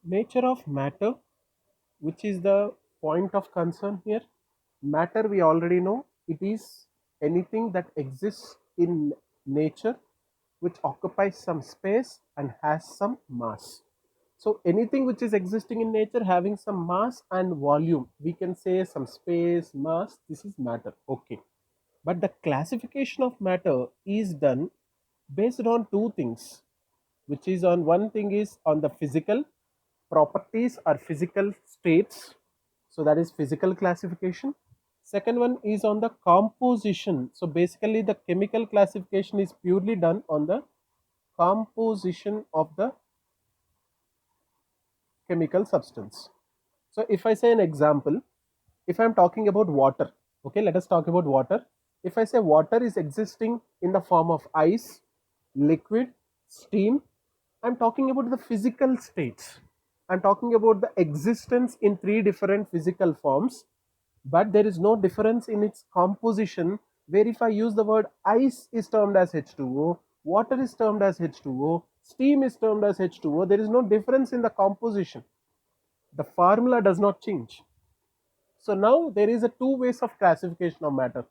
Nature of matter, which is the point of concern here. Matter, we already know, it is anything that exists in nature which occupies some space and has some mass. So anything which is existing in nature having some mass and volume, we can say some space, mass, this is matter. Okay. But the classification of matter is done based on two things, which is on one thing is on the physical properties or physical states. So that is physical classification. Second one is on the composition. So basically the chemical classification is purely done on the composition of the chemical substance. So if I say an example, if I'm talking about water, okay, let us talk about water. If I say water is existing in the form of ice, liquid, steam, I'm talking about the physical states. I'm talking about the existence in three different physical forms, but there is no difference in its composition. Where if I use the word ice is termed as H2O, water is termed as H2O, steam is termed as H2O, there is no difference in the composition. The formula does not change. So now there is a two ways of classification of matter.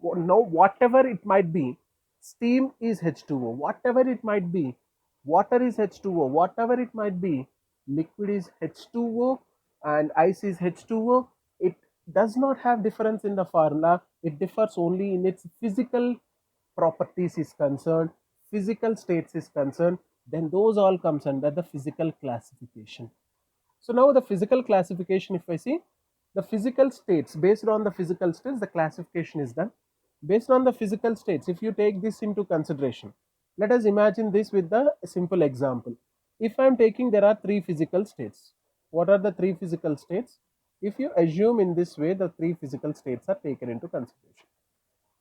Now whatever it might be, steam is H2O, whatever it might be, water is H2O, whatever it might be, liquid is H2O and ice is H2O. It does not have difference in the formula. It differs only in its physical properties is concerned, physical states is concerned, then those all comes under the physical classification. So now the physical classification, if I see the physical states, based on the physical states, the classification is done. Based on the physical states, if you take this into consideration, let us imagine this with the simple example. If I am taking, there are three physical states. What are the three physical states? If you assume in this way, the three physical states are taken into consideration.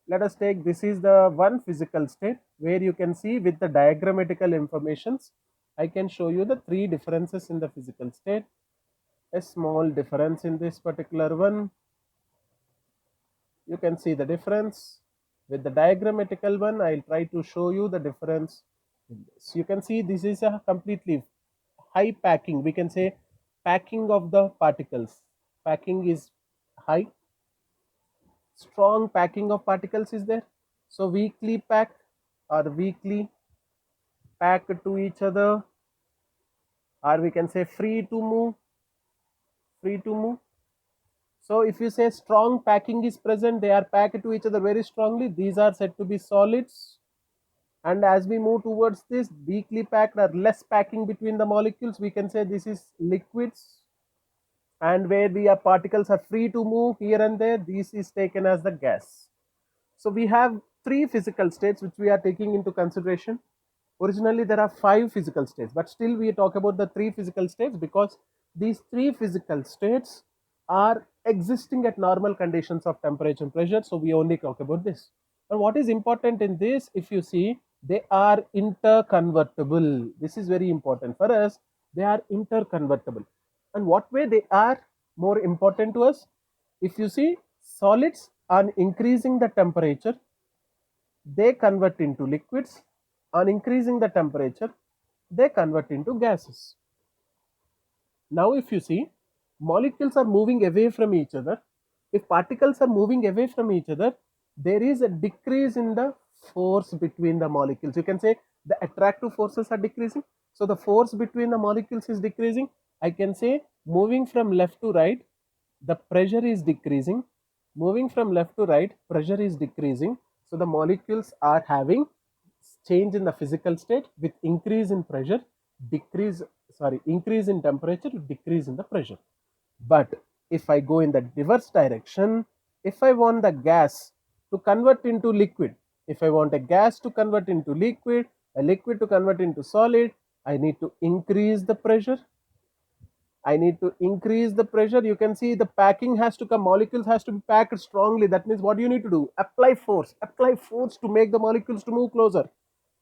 Let us take, this is the one physical state where you can see with the diagrammatical informations, I can show you the three differences in the physical state. A small difference in this particular one, you can see the difference. With the diagrammatical one, I'll try to show you the difference in this. You can see this is a completely high packing, we can say packing of the particles. Packing is high, strong packing of particles is there. So weakly packed or weakly packed to each other, or we can say free to move, free to move. So if you say strong packing is present, they are packed to each other very strongly, these are said to be solids. And as we move towards this weakly packed or less packing between the molecules, we can say this is liquids. And where the particles are free to move here and there, this is taken as the gas. So we have three physical states which we are taking into consideration. Originally there are five physical states, but still we talk about the three physical states because these three physical states are existing at normal conditions of temperature and pressure. So we only talk about this. And what is important in this, if you see, they are interconvertible. This is very important for us. They are interconvertible. And what way they are more important to us? If you see, solids on increasing the temperature, they convert into liquids. On increasing the temperature, they convert into gases. Now if you see, molecules are moving away from each other. If particles are moving away from each other, there is a decrease in the force between the molecules. You can say the attractive forces are decreasing. So the force between the molecules is decreasing. I can say moving from left to right, the pressure is decreasing. Moving from left to right, pressure is decreasing. So the molecules are having change in the physical state with increase in pressure, decrease, sorry, increase in temperature, decrease in the pressure. But if I go in the reverse direction, if I want the gas to convert into liquid, if I want a gas to convert into liquid, a liquid to convert into solid, I need to increase the pressure. I need to increase the pressure. You can see the packing has to come, molecules has to be packed strongly. That means what do you need to do? Apply force to make the molecules to move closer.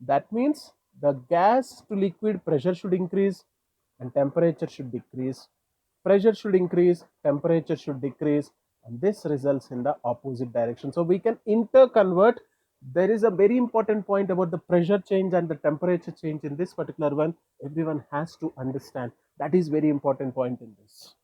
That means the gas to liquid pressure should increase and temperature should decrease. Pressure should increase, temperature should decrease, and this results in the opposite direction. So we can interconvert. There is a very important point about the pressure change and the temperature change in this particular one. Everyone has to understand That is very important point in this.